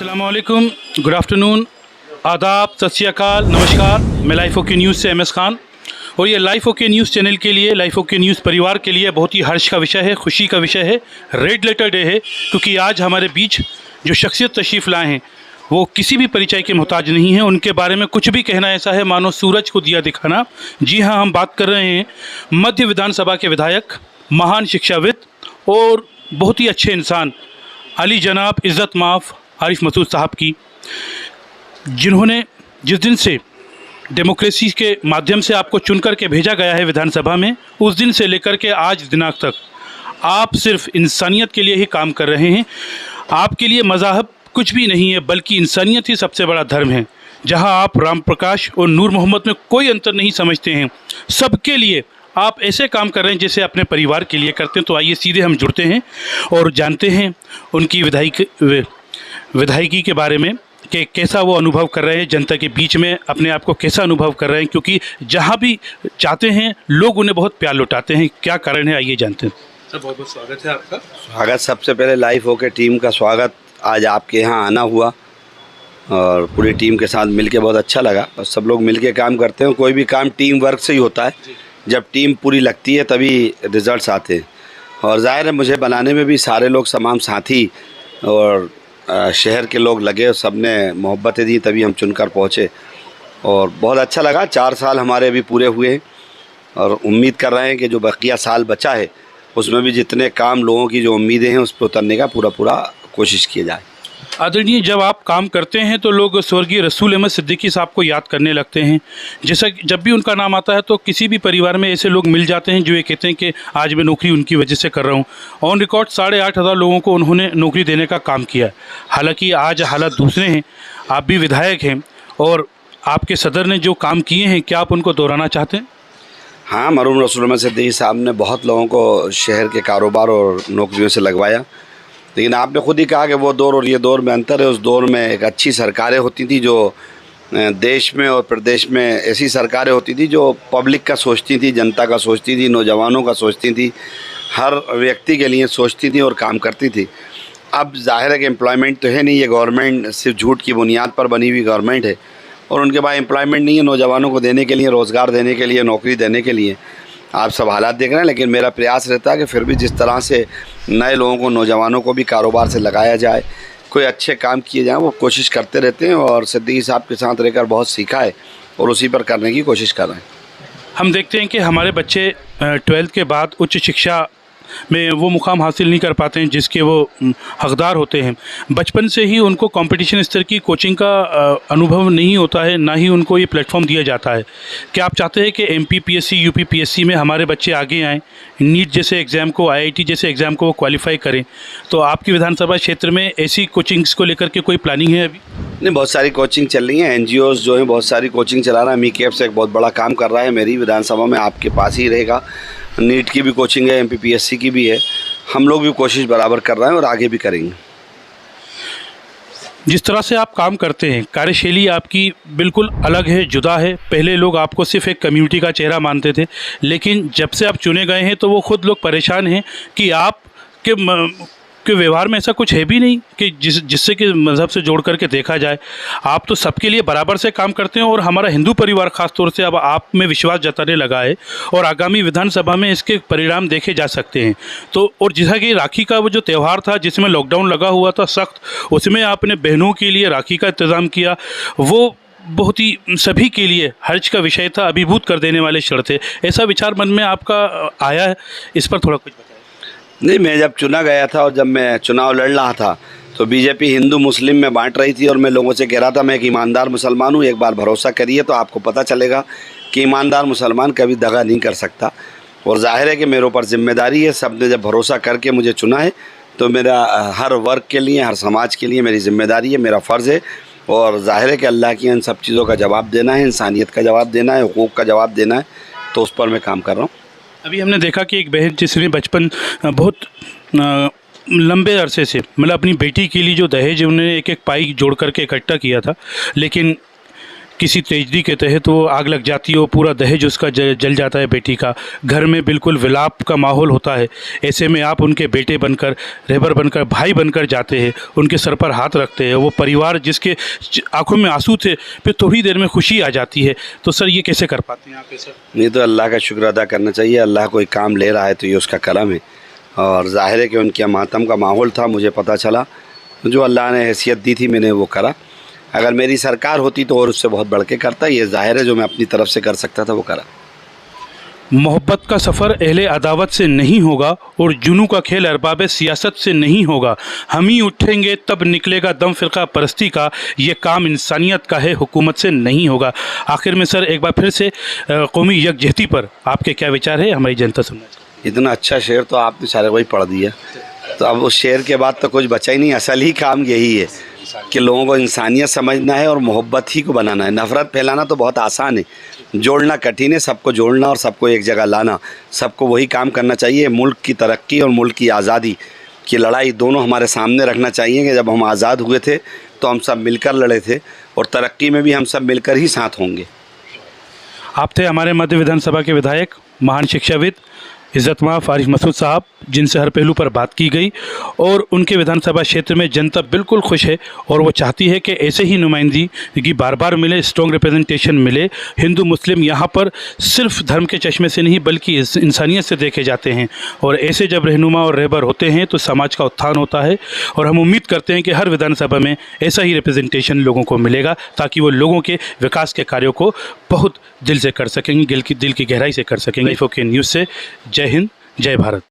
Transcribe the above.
अस्सलामुअलैकुम, good afternoon, आदाब, सत श्री अकाल, नमस्कार। मैं लाइफ ओके न्यूज़ से MS खान और ये लाइफ ओके न्यूज़ चैनल के लिए, लाइफ ओके न्यूज़ परिवार के लिए बहुत ही हर्ष का विषय है, खुशी का विषय है। रेड लेटर डे है क्योंकि आज हमारे बीच जो शख्सियत तशरीफ़ लाए हैं वो किसी भी परिचय के मोहताज नहीं हैं। उनके बारे में कुछ भी कहना ऐसा है मानो सूरज को दिया दिखाना। जी हाँ, हम बात कर रहे हैं मध्य विधानसभा के विधायक, महान शिक्षाविद और बहुत ही अच्छे इंसान अली जनाब इज़्ज़त माफ़ आरिफ मसूद साहब की, जिन्होंने जिस दिन से डेमोक्रेसी के माध्यम से आपको चुन कर के भेजा गया है विधानसभा में, उस दिन से लेकर के आज दिनांक तक आप सिर्फ इंसानियत के लिए ही काम कर रहे हैं। आपके लिए मज़हब कुछ भी नहीं है बल्कि इंसानियत ही सबसे बड़ा धर्म है। जहां आप राम प्रकाश और नूर मोहम्मद में कोई अंतर नहीं समझते हैं, सबके लिए आप ऐसे काम कर रहे हैं जैसे अपने परिवार के लिए करते हैं। तो आइए सीधे हम जुड़ते हैं और जानते हैं उनकी विधायकी के बारे में कि कैसा वो अनुभव कर रहे हैं, जनता के बीच में अपने आप को कैसा अनुभव कर रहे हैं, क्योंकि जहाँ भी जाते हैं लोग उन्हें बहुत प्यार लौटाते हैं। क्या कारण है, आइए जानते हैं। सर, बहुत बहुत स्वागत है आपका। स्वागत। सबसे पहले लाइफ ओके टीम का स्वागत। आज आपके यहाँ आना हुआ और पूरी टीम के साथ मिलके बहुत अच्छा लगा। और सब लोग मिलके काम करते हैं, कोई भी काम टीम वर्क से ही होता है। जब टीम पूरी लगती है तभी रिजल्ट्स आते हैं। और जाहिर है मुझे बनाने में भी सारे लोग तमाम साथी और शहर के लोग लगे, सब ने मोहब्बतें दी, तभी हम चुनकर पहुँचे और बहुत अच्छा लगा। 4 साल हमारे अभी पूरे हुए हैं और उम्मीद कर रहे हैं कि जो बकिया साल बचा है उसमें भी जितने काम लोगों की जो उम्मीदें हैं उस पर उतरने का पूरा कोशिश किया जाए। आदरणीय, जब आप काम करते हैं तो लोग स्वर्गीय रसूल अहमद सिद्दीकी साहब को याद करने लगते हैं। जैसा जब भी उनका नाम आता है तो किसी भी परिवार में ऐसे लोग मिल जाते हैं जो ये कहते हैं कि आज मैं नौकरी उनकी वजह से कर रहा हूँ। ऑन रिकॉर्ड 8,500 लोगों को उन्होंने नौकरी देने का काम किया है। हालांकि आज हालात दूसरे हैं, आप भी विधायक हैं और आपके सदर ने जो काम किए हैं, क्या आप उनको दोहराना चाहते हैं? हाँ, मरहूम रसूल अहमद सिद्दीकी साहब ने बहुत लोगों को शहर के कारोबार और नौकरियों से लगवाया। लेकिन आपने खुद ही कहा कि वो दौर और ये दौर में अंतर है। उस दौर में एक अच्छी सरकारें होती थी जो देश में और प्रदेश में ऐसी सरकारें होती थी जो पब्लिक का सोचती थी, जनता का सोचती थी, नौजवानों का सोचती थी, हर व्यक्ति के लिए सोचती थी और काम करती थी। अब जाहिर है कि एम्प्लॉयमेंट तो है नहीं, ये गवर्नमेंट सिर्फ झूठ की बुनियाद पर बनी हुई गवर्नमेंट है और उनके पास एम्प्लॉयमेंट नहीं है नौजवानों को देने के लिए, रोज़गार देने के लिए, नौकरी देने के लिए। आप सब हालात देख रहे हैं, लेकिन मेरा प्रयास रहता है कि फिर भी जिस तरह से नए लोगों को, नौजवानों को भी कारोबार से लगाया जाए, कोई अच्छे काम किए जाएँ, वो कोशिश करते रहते हैं। और सिद्दीकी साहब के साथ रहकर बहुत सीखा है और उसी पर करने की कोशिश कर रहे हैं। हम देखते हैं कि हमारे बच्चे 12th के बाद उच्च शिक्षा में वो मुकाम हासिल नहीं कर पाते हैं जिसके वो हकदार होते हैं। बचपन से ही उनको कंपटीशन स्तर की कोचिंग का अनुभव नहीं होता है, ना ही उनको ये प्लेटफॉर्म दिया जाता है। क्या आप चाहते हैं कि MPPSC, UPPSC में हमारे बच्चे आगे आएँ, नीट जैसे एग्ज़ाम को, IIT जैसे एग्ज़ाम को वो क्वालिफाई करें? तो आपकी विधानसभा क्षेत्र में ऐसी कोचिंग्स को लेकर के कोई प्लानिंग है अभी? नहीं, बहुत सारी कोचिंग चल रही हैं। NGOs जो हैं बहुत सारी कोचिंग चला रहा है। मीकेप से एक बहुत बड़ा काम कर रहा है, मेरी विधानसभा में आपके पास ही रहेगा। नीट की भी कोचिंग है, MPPSC की भी है। हम लोग भी कोशिश बराबर कर रहे हैं और आगे भी करेंगे। जिस तरह से आप काम करते हैं, कार्यशैली आपकी बिल्कुल अलग है, जुदा है। पहले लोग आपको सिर्फ एक कम्युनिटी का चेहरा मानते थे, लेकिन जब से आप चुने गए हैं तो वो खुद लोग परेशान हैं कि आप के व्यवहार में ऐसा कुछ है भी नहीं कि जिससे कि मज़हब से जोड़ करके देखा जाए। आप तो सबके लिए बराबर से काम करते हैं और हमारा हिंदू परिवार ख़ास तौर से अब आप में विश्वास जताने लगा है और आगामी विधानसभा में इसके परिणाम देखे जा सकते हैं। तो और जैसा कि राखी का वो जो त्यौहार था जिसमें लॉकडाउन लगा हुआ था सख्त, उसमें आपने बहनों के लिए राखी का इंतज़ाम किया, वो बहुत ही सभी के लिए हर्ज का विषय था, अभिभूत कर देने वाले क्षण थे। ऐसा विचार मन में आपका आया है? इस पर थोड़ा कुछ बताइए। नहीं, मैं जब चुना गया था और जब मैं चुनाव लड़ रहा था तो बीजेपी हिंदू मुस्लिम में बांट रही थी और मैं लोगों से कह रहा था मैं एक ईमानदार मुसलमान हूँ, एक बार भरोसा करिए तो आपको पता चलेगा कि ईमानदार मुसलमान कभी दगा नहीं कर सकता। और जाहिर है कि मेरे ऊपर जिम्मेदारी है। सब ने जब भरोसा करके मुझे चुना है तो मेरा हर वर्ग के लिए, हर समाज के लिए मेरी जिम्मेदारी है, मेरा फ़र्ज़ है। और जाहिर है कि अल्लाह की इन सब चीज़ों का जवाब देना है, इंसानियत का जवाब देना है, हुकूक़ का जवाब देना है, तो उस पर मैं काम कर रहा हूँ। अभी हमने देखा कि एक बहन जिसने बचपन बहुत लंबे अरसे से, मतलब अपनी बेटी के लिए जो दहेज उन्होंने एक पाई जोड़ करके इकट्ठा किया था, लेकिन किसी ट्रेजडी के तहत वो आग लग जाती है, वो पूरा दहेज उसका जल जाता है बेटी का, घर में बिल्कुल विलाप का माहौल होता है। ऐसे में आप उनके बेटे बनकर, रहबर बनकर, भाई बनकर जाते हैं, उनके सर पर हाथ रखते हैं। वो परिवार जिसके आंखों में आंसू थे, फिर थोड़ी देर में खुशी आ जाती है। तो सर ये कैसे कर पाते हैं आप ये सर? नहीं तो अल्लाह का शुक्र अदा करना चाहिए। अल्लाह कोई काम ले रहा है तो ये उसका करम है। और ज़ाहिर है कि उनके मातम का माहौल था, मुझे पता चला, जो अल्लाह ने हैसियत दी थी मैंने वो करा। अगर मेरी सरकार होती तो और उससे बहुत बढ़ के करता। ये ज़ाहिर है जो मैं अपनी तरफ से कर सकता था वो करा। मोहब्बत का सफ़र अहले अदावत से नहीं होगा और जुनू का खेल अरबाब सियासत से नहीं होगा। हम ही उठेंगे तब निकलेगा दम फ़िरका परस्ती का, ये काम इंसानियत का है, हुकूमत से नहीं होगा। आखिर में सर एक बार फिर से कौमी यकजहती पर आपके क्या विचार है, हमारी जनता सुनना चाहिए। इतना अच्छा शेर तो आपने सारे वही पढ़ दिया, तो अब उस शेर के बाद तो कुछ बचा ही नहीं। असल ही काम यही है कि लोगों को इंसानियत समझना है और मोहब्बत ही को बनाना है। नफ़रत फैलाना तो बहुत आसान है, जोड़ना कठिन है। सबको जोड़ना और सबको एक जगह लाना, सबको वही काम करना चाहिए। मुल्क की तरक्की और मुल्क की आज़ादी की लड़ाई दोनों हमारे सामने रखना चाहिए कि जब हम आज़ाद हुए थे तो हम सब मिलकर लड़े थे, और तरक्की में भी हम सब मिलकर ही साथ होंगे। आप थे हमारे मध्य विधानसभा के विधायक, महान शिक्षाविद इज़्ज़त-माब फारिग मसूद साहब, जिनसे हर पहलू पर बात की गई। और उनके विधानसभा क्षेत्र में जनता बिल्कुल खुश है और वो चाहती है कि ऐसे ही नुमाइंदगी कि बार बार मिले, स्ट्रॉन्ग रिप्रेजेंटेशन मिले। हिंदू मुस्लिम यहाँ पर सिर्फ धर्म के चश्मे से नहीं बल्कि इंसानियत से देखे जाते हैं, और ऐसे जब रहनुमा और रहबर होते हैं तो समाज का उत्थान होता है। और हम उम्मीद करते हैं कि हर विधानसभा में ऐसा ही रिप्रेजेंटेशन लोगों को मिलेगा, ताकि वो लोगों के विकास के कार्यों को बहुत दिल से कर सकेंगे, दिल की गहराई से कर सकेंगे। लाइफ ओके न्यूज़ से जय हिंद, जय भारत।